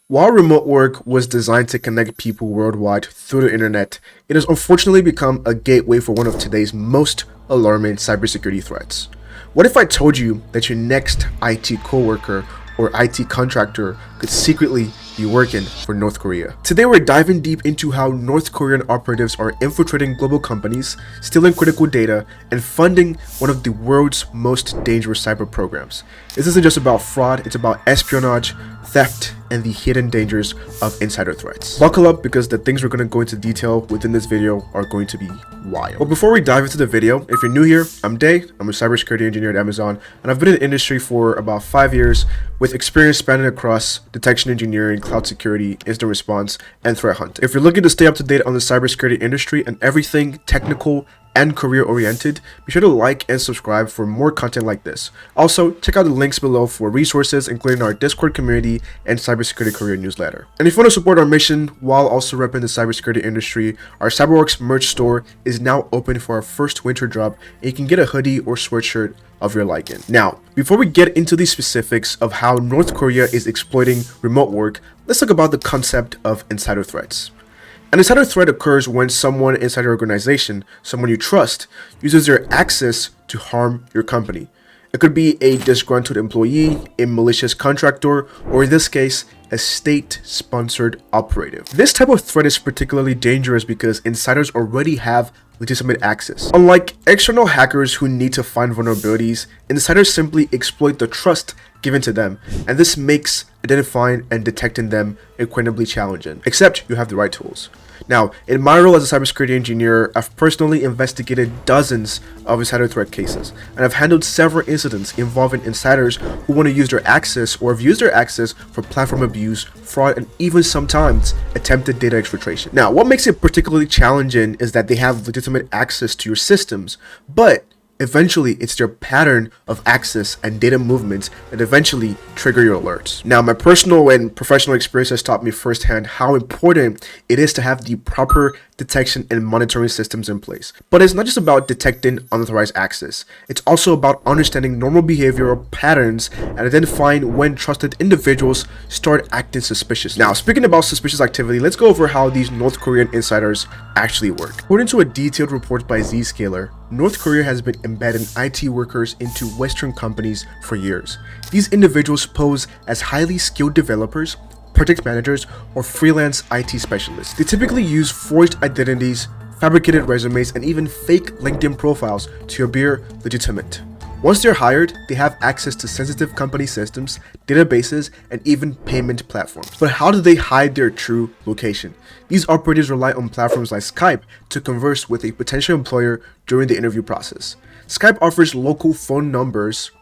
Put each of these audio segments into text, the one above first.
While remote work was designed to connect people worldwide through the internet, it has unfortunately become a gateway for one of today's most alarming cybersecurity threats. What if I told you that your next IT coworker or IT contractor could secretly be working for North Korea? Today we're diving deep into how North Korean operatives are infiltrating global companies, stealing critical data, and funding one of the world's most dangerous cyber programs. This isn't just about fraud, it's about espionage, theft, and the hidden dangers of insider threats. Buckle up because the things we're going to go into detail within this video are going to be wild. But before we dive into the video, if you're new here, I'm Day. I'm a cybersecurity engineer at Amazon, and I've been in the industry for about 5 years with experience spanning across detection engineering, cloud security, incident response, and threat hunt. If you're looking to stay up to date on the cybersecurity industry and everything technical and career-oriented, be sure to like and subscribe for more content like this. Also, check out the links below for resources, including our Discord community and cybersecurity career newsletter. And if you want to support our mission while also repping the cybersecurity industry, our CYBERWOX merch store is now open for our first winter drop, and you can get a hoodie or sweatshirt of your liking. Now, before we get into the specifics of how North Korea is exploiting remote work, let's talk about the concept of insider threats. An insider threat occurs when someone inside your organization, someone you trust, uses their access to harm your company. It could be a disgruntled employee, a malicious contractor, or in this case, a state-sponsored operative. This type of threat is particularly dangerous because insiders already have legitimate access. Unlike external hackers who need to find vulnerabilities, insiders simply exploit the trust given to them, and this makes identifying and detecting them incredibly challenging, except you have the right tools. Now, in my role as a cybersecurity engineer, I've personally investigated dozens of insider threat cases, and I've handled several incidents involving insiders who want to use their access or have used their access for platform abuse, fraud, and even sometimes attempted data exfiltration. Now, what makes it particularly challenging is that they have legitimate access to your systems, but eventually, it's their pattern of access and data movements that eventually trigger your alerts. Now, my personal and professional experience has taught me firsthand how important it is to have the proper detection and monitoring systems in place. But it's not just about detecting unauthorized access. It's also about understanding normal behavioral patterns and identifying when trusted individuals start acting suspicious. Now, speaking about suspicious activity, let's go over how these North Korean insiders actually work. According to a detailed report by Zscaler, North Korea has been embedding IT workers into Western companies for years. These individuals pose as highly skilled developers, project managers, or freelance IT specialists. They typically use forged identities, fabricated resumes, and even fake LinkedIn profiles to appear legitimate. Once they're hired, they have access to sensitive company systems, databases, and even payment platforms. But how do they hide their true location? These operatives rely on platforms like Skype to converse with a potential employer during the interview process. Skype offers local phone numbers,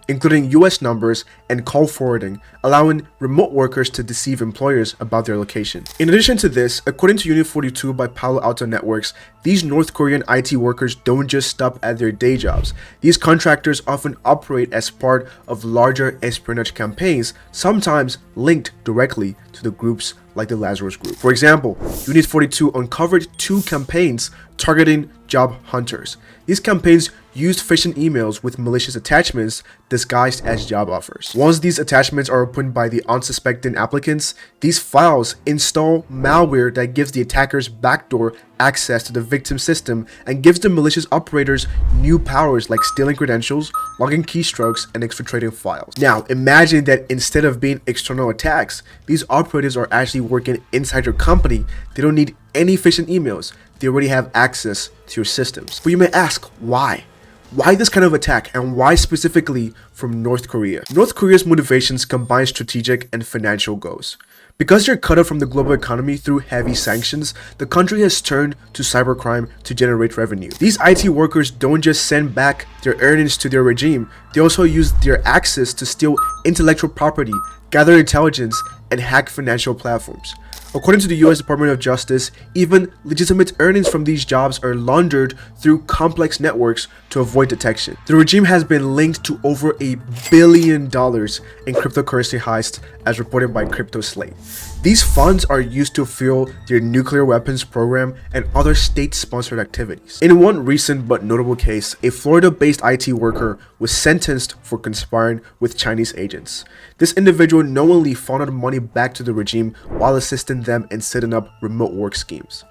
including US numbers and call forwarding, allowing remote workers to deceive employers about their location. In addition to this, according to Unit 42 by Palo Alto Networks, these North Korean IT workers don't just stop at their day jobs. These contractors often operate as part of larger espionage campaigns, sometimes linked directly to the groups like the Lazarus Group. For example, Unit 42 uncovered 2 campaigns targeting job hunters. These campaigns used phishing emails with malicious attachments disguised as job offers. Once these attachments are opened by the unsuspecting applicants, these files install malware that gives the attackers backdoor access to the victim system and gives the malicious operators new powers like stealing credentials, logging keystrokes, and exfiltrating files. Now, imagine that instead of being external attacks, these operatives are actually working inside your company. They don't need any phishing emails. They already have access to your systems. But you may ask, why? Why this kind of attack, and why specifically from North Korea? North Korea's motivations combine strategic and financial goals. Because they're cut off from the global economy through heavy sanctions, the country has turned to cybercrime to generate revenue. These IT workers don't just send back their earnings to their regime, they also use their access to steal intellectual property, gather intelligence, and hack financial platforms. According to the US Department of Justice, even legitimate earnings from these jobs are laundered through complex networks to avoid detection. The regime has been linked to over $1 billion in cryptocurrency heists, as reported by CryptoSlate. These funds are used to fuel their nuclear weapons program and other state-sponsored activities. In one recent but notable case, a Florida-based IT worker was sentenced for conspiring with Chinese agents. This individual knowingly funneled money money back to the regime while assisting them in setting up remote work schemes.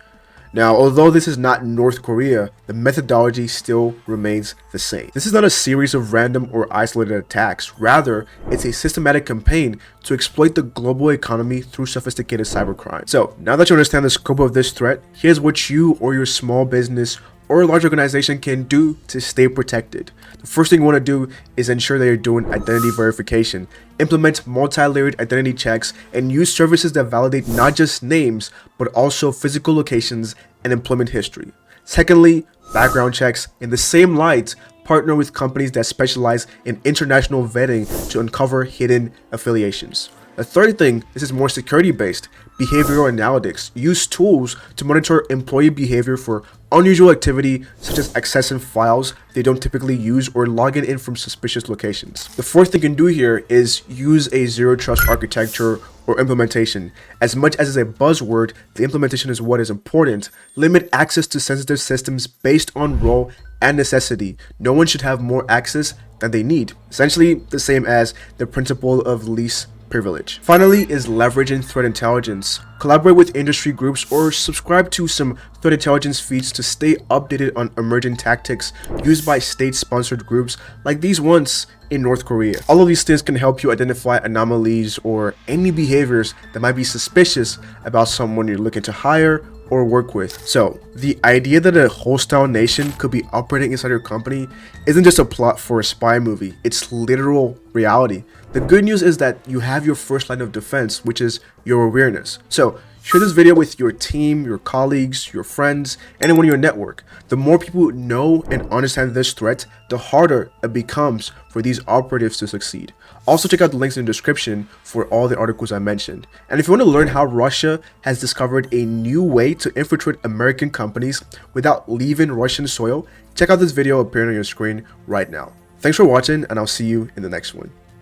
Now, although this is not North Korea, the methodology still remains the same. This is not a series of random or isolated attacks. Rather, it's a systematic campaign to exploit the global economy through sophisticated cybercrime. So, now that you understand the scope of this threat, here's what you or your small business or a large organization can do to stay protected. The first thing you want to do is ensure that you're doing identity verification, implement multi-layered identity checks, and use services that validate not just names, but also physical locations and employment history. Secondly, background checks. In the same light, partner with companies that specialize in international vetting to uncover hidden affiliations. The third thing, this is more security-based, behavioral analytics. Use tools to monitor employee behavior for unusual activity, such as accessing files they don't typically use or logging in from suspicious locations. The fourth thing you can do here is use a zero-trust architecture or implementation. As much as it's a buzzword, the implementation is what is important. Limit access to sensitive systems based on role and necessity. No one should have more access than they need. Essentially the same as the principle of least privilege. Finally is leveraging threat intelligence. Collaborate with industry groups or subscribe to some threat intelligence feeds to stay updated on emerging tactics used by state-sponsored groups like these ones in North Korea. All of these things can help you identify anomalies or any behaviors that might be suspicious about someone you're looking to hire or work with. So the idea that a hostile nation could be operating inside your company isn't just a plot for a spy movie, it's literal reality. The good news is that you have your first line of defense, which is your awareness. So share this video with your team, your colleagues, your friends, anyone in your network. The more people know and understand this threat, the harder it becomes for these operatives to succeed. Also check out the links in the description for all the articles I mentioned. And if you want to learn how Russia has discovered a new way to infiltrate American companies without leaving Russian soil, check out this video appearing on your screen right now. Thanks for watching, and I'll see you in the next one.